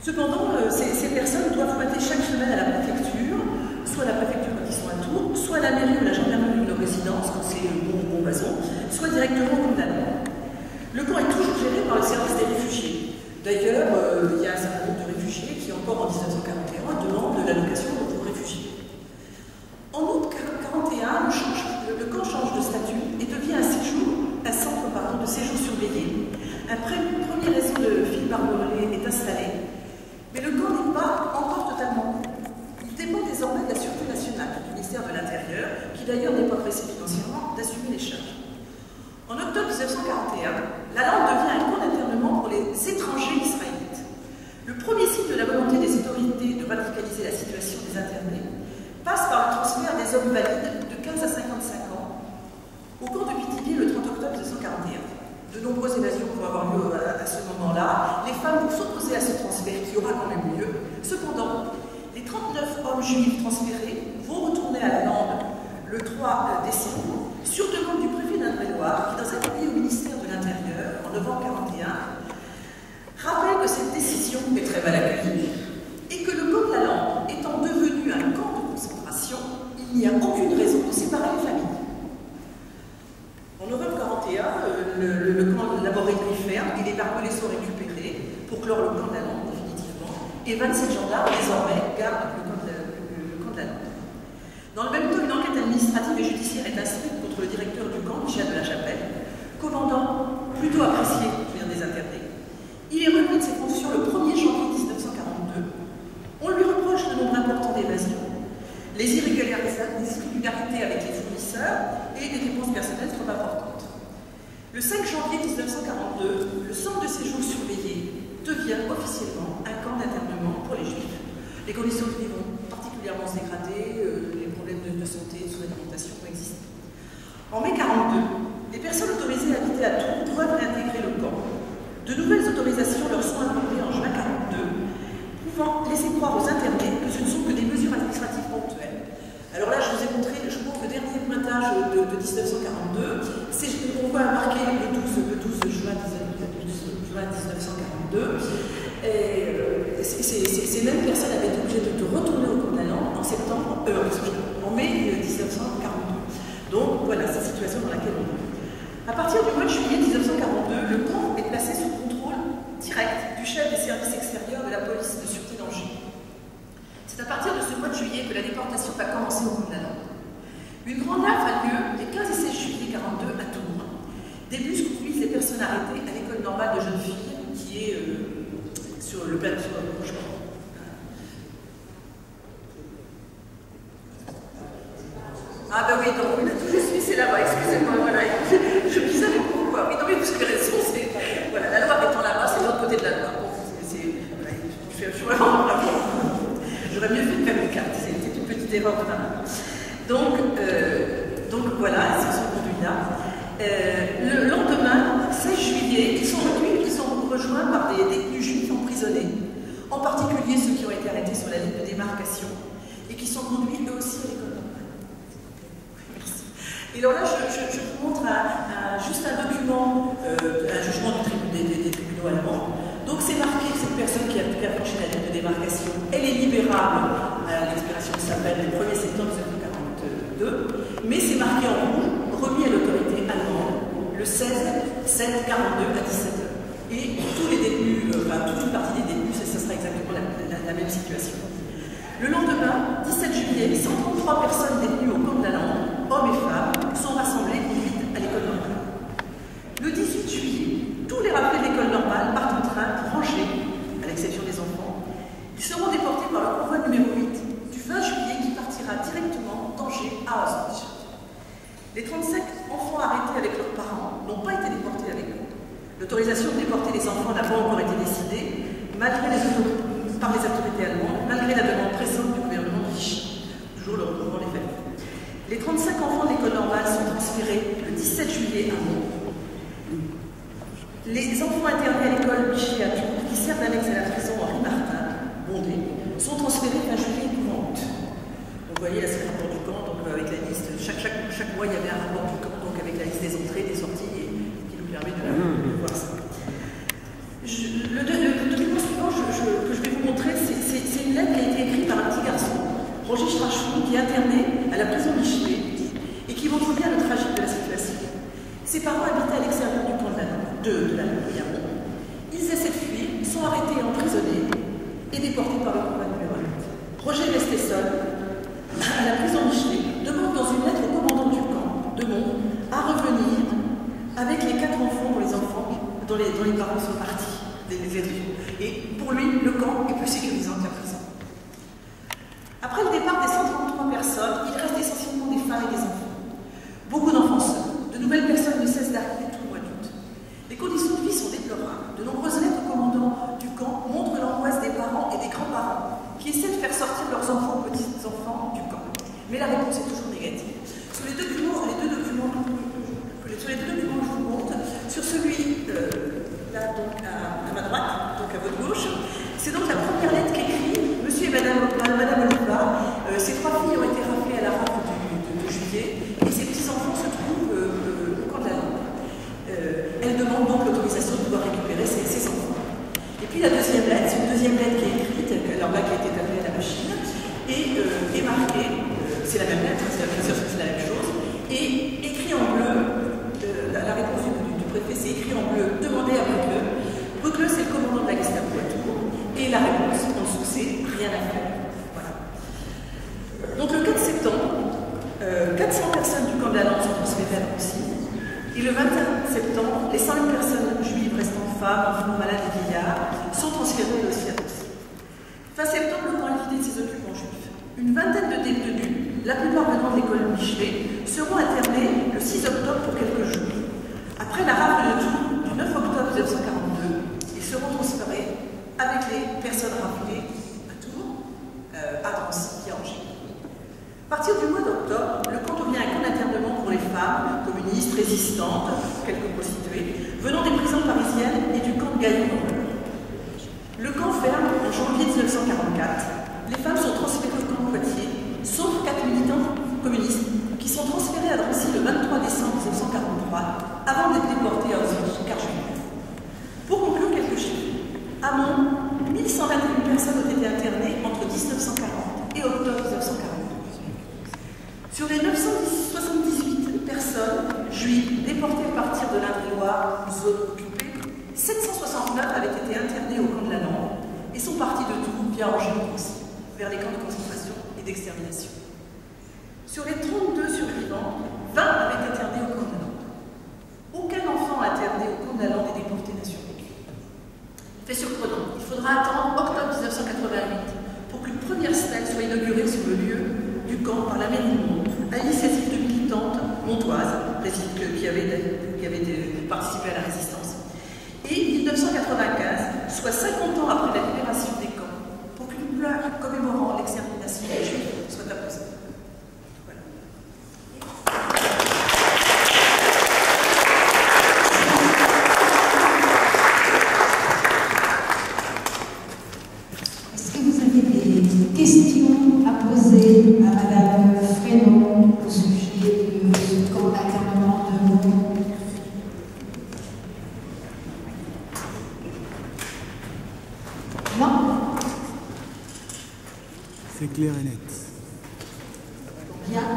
Cependant, ces personnes doivent pointer chaque semaine à la préfecture, soit la préfecture quand ils sont à Tours, soit la mairie ou la gendarmerie de leur résidence quand c'est Montbazon, soit directement au camp d'Allemand. Le camp est toujours géré par le service des réfugiés. D'ailleurs, il y a un certain nombre de réfugiés qui, encore en 1941, demandent de l'allocation aux réfugiés. En août 1941, le camp change de statut et devient un centre de séjour surveillé. Un premier réseau de fils barbelés est installé, mais le camp n'est pas encore totalement. Il dépend désormais de la Sûreté nationale, du ministère de l'Intérieur, qui d'ailleurs n'est pas pressé financièrement d'assumer les charges. En octobre 1941, la Lande devient un camp d'internement pour les étrangers israélites. Le premier signe de la volonté des autorités de radicaliser la situation des internés passe par le transfert des hommes valides de 15 à 55 ans au camp de Pithiviers le 30 octobre 1941. De nombreuses évasions vont avoir lieu à ce moment-là. Les femmes vont s'opposer à ce transfert qui aura quand même lieu. Cependant, les 39 hommes juifs transférés vont retourner à la Lande le 3 décembre sur demande du préfet d'Indre-et-Loire qui, dans un courrier au ministère de l'Intérieur en novembre 1941, rappelle que cette décision est très mal accueillie et que le camp de la Lande étant devenu un camp de concentration, il n'y a aucune raison de séparer les familles. En novembre 1941, le camp d'abord réduit ferme et les barbelés sont récupérés pour clore le camp de la Lande définitivement, et 27 gendarmes désormais gardent le camp de la Lande. Dans le même temps, une enquête administrative et judiciaire est instruite contre le directeur du camp, Michel de la Chapelle, commandant plutôt apprécié des internés. Il est relevé de ses fonctions le 1er janvier 1942. On lui reproche le nombre important d'évasions, les irrégularités avec les fournisseurs et des dépenses personnelles trop importantes. Le 5 janvier 1942, le centre de séjour surveillé devient officiellement un camp d'internement pour les Juifs. Les conditions de vie vont particulièrement se dégrader, les problèmes de santé, de sous-alimentation existent. En mai 1942, les personnes autorisées à habiter à Tours doivent réintégrer le camp. De nouvelles autorisations leur sont accordées en juin 1942, pouvant laisser croire aux internés que ce ne sont que des mesures administratives ponctuelles. Alors là, je vous ai montré, je pense, le dernier pointage de 1942. On voit marqué le 12 juin 1942. Ces mêmes personnes avaient été obligées de retourner au camp de la Lande en mai 1942. Donc voilà, c'est la situation dans laquelle on est. À partir du mois de juillet 1942, le camp est placé sous contrôle direct du chef des services extérieurs de la police de sûreté d'Angers. C'est à partir de ce mois de juillet que la déportation va commencer au camp de la Lande. Une grande nave a lieu les 15 et 16 juillet 1942 à Tours. Des bus conduisent les personnes arrêtées à l'école normale de jeunes filles qui est sur le plateau de Rochefort. Ah ben oui, donc je suis, c'est là-bas, excusez-moi, voilà, je me disais mais pourquoi? Oui, non mais vous avez raison, c'est, voilà, la Loire étant là-bas, c'est de l'autre côté de la Loire. Bon, voilà, je suis vraiment bravo. J'aurais mieux fait de faire une carte, c'était une petite erreur de ma part. Donc voilà, ils se sont conduits là. Le lendemain, 16 juillet, ils sont rejoints par des détenus juifs emprisonnés, en particulier ceux qui ont été arrêtés sur la ligne de démarcation et qui sont conduits eux aussi à l'école normale. Merci. Et alors là, je vous montre juste un document, un jugement des tribunaux allemands. Donc c'est marqué que cette personne qui a franchi la ligne de démarcation, elle est libérable à l'expiration de sa peine le 1er septembre 1942, mais c'est marqué en rouge, remis à l'autorité allemande le 16/7/42 à 17h. Et tous les détenus, toute une partie des détenus, ça sera exactement la même situation. Le lendemain, 17 juillet, 133 personnes détenues au camp de la Lande, hommes et femmes, sont rassemblées conduites à l'école normale. Le 18 juillet, tous les rappelés de l'école normale partent en train pour Angers, à l'exception des enfants. Ils seront déportés par le convoi numéro 8 du 20 juillet qui partira directement d'Angers à Auschwitz. Les 35 enfants arrêtés avec leurs parents n'ont pas été déportés avec eux. L'autorisation de déporter les enfants n'a pas encore été décidée, par les autorités allemandes, malgré la demande pressante du gouvernement de Vichy. Toujours le regroupement des familles. Les 35 enfants de l'école normale sont transférés le 17 juillet à Mons. Les enfants internés à l'école Vichy à Tours, qui servent d'annexe à la prison Henri Martin, Bondé, sont transférés fin juillet et courant août. Vous voyez là, c'est le rapport du camp, donc avec la liste. Chaque mois, il y avait un rapport du camp, donc avec la liste des entrées, des sorties, qui nous permet de voir ça. Le document suivant que je vais vous Roger Strachon, qui est interné à la prison Michelet et qui montre bien le tragique de la situation. Ses parents habitaient à l'extérieur du camp de la Yamon. Ils essaient de fuir, sont arrêtés et emprisonnés et déportés par le combat numéro 8. Roger est resté seul à la prison Michelet, demande dans une lettre au commandant du camp de Mont à revenir avec les 4 enfants dont les parents sont partis, les étrangers. Et pour lui, le camp est plus sécurisant que la prison. Après le départ des 133 personnes, il reste essentiellement des femmes et des enfants. Beaucoup d'enfants seuls. De nouvelles personnes ne cessent d'arriver tout le mois d'août. Les conditions de vie sont déplorables. De nombreuses lettres au commandant du camp montrent l'angoisse des parents et des grands-parents qui essaient de faire sortir leurs enfants ou petits-enfants du camp. Mais la réponse est toujours négative. Sur les deux documents que je vous montre, sur celui là donc à ma droite, donc à votre gauche, c'est donc la première lettre qu'écrit Monsieur et Madame Oliva. Ces 3 filles ont été rappelées à la rafle de juillet et ces petits-enfants se trouvent au camp de la Lampe. Elle demande donc l'autorisation de pouvoir récupérer ces enfants. Et puis la deuxième lettre, c'est une deuxième lettre qui est écrite, alors là qui a été tapée à la machine, et est marquée, c'est la même lettre, c'est la même chose, et écrit en bleu, la réponse du préfet, c'est écrit en bleu, demandez à Brucleux. Brucleux, c'est le commandant de la Gestapo à Tours, et la réponse, en succès, rien à faire. Voilà. Donc le 4 septembre, 400 personnes du camp de la Lampe sont transférées à Nancy, et le 21 septembre, les 101 personnes juives restant femmes, enfants, malades et vieillards sont transférées aussi à Nancy. Fin septembre, le camp est vidé de ses occupants juifs. Une vingtaine de détenus, la plupart venant de l'école Michelet, seront internés le 6 octobre pour quelques jours. Après la rafle de Tours du 9 octobre 1942, ils seront transférés avec les personnes raflées à Tours, à Drancy et à Angers. À partir du mois d'octobre, le camp devient un camp d'internement pour les femmes, communistes, résistantes, quelques prostituées, venant des prisons parisiennes et du camp de Gaillon. Le camp ferme en janvier 1944. Les femmes sont transférées au camp de Poitiers, sauf 4 militants communistes qui sont transférés à Drancy le 23 décembre 1943 avant d'être déportés à Auschwitz. Pour conclure, quelques chiffres. À Mont, 1121 personnes ont été internées entre 1940 et octobre 1942. Sur les 978 personnes juives déportées à partir de l'Indre-et-Loire, zone occupée, 769 avaient été internées au camp de la Lampe et sont partis de Tours via Angers aussi, vers les camps de concentration et d'extermination. Sur les 32 survivants, 20 avaient été internés au camp de la Lampe. Aucun enfant interné au camp de la Lampe est déporté nationalement. Fait surprenant, il faudra attendre octobre 1988 pour qu'une première stèle soit inaugurée sur le lieu du camp par la mairie de Mont, à l'initiative de militantes montoises qui avaient participé à la résistance. Et 1995, soit 50 ans après la libération des camps, pour qu'une plaque commémorant l'extermination des Juifs soit apposée. Voilà. Est-ce que vous avez des questions à poser à Madame Frénon au sujet de ce camp d'internement de Mont? Non? C'est clair et net. Bien.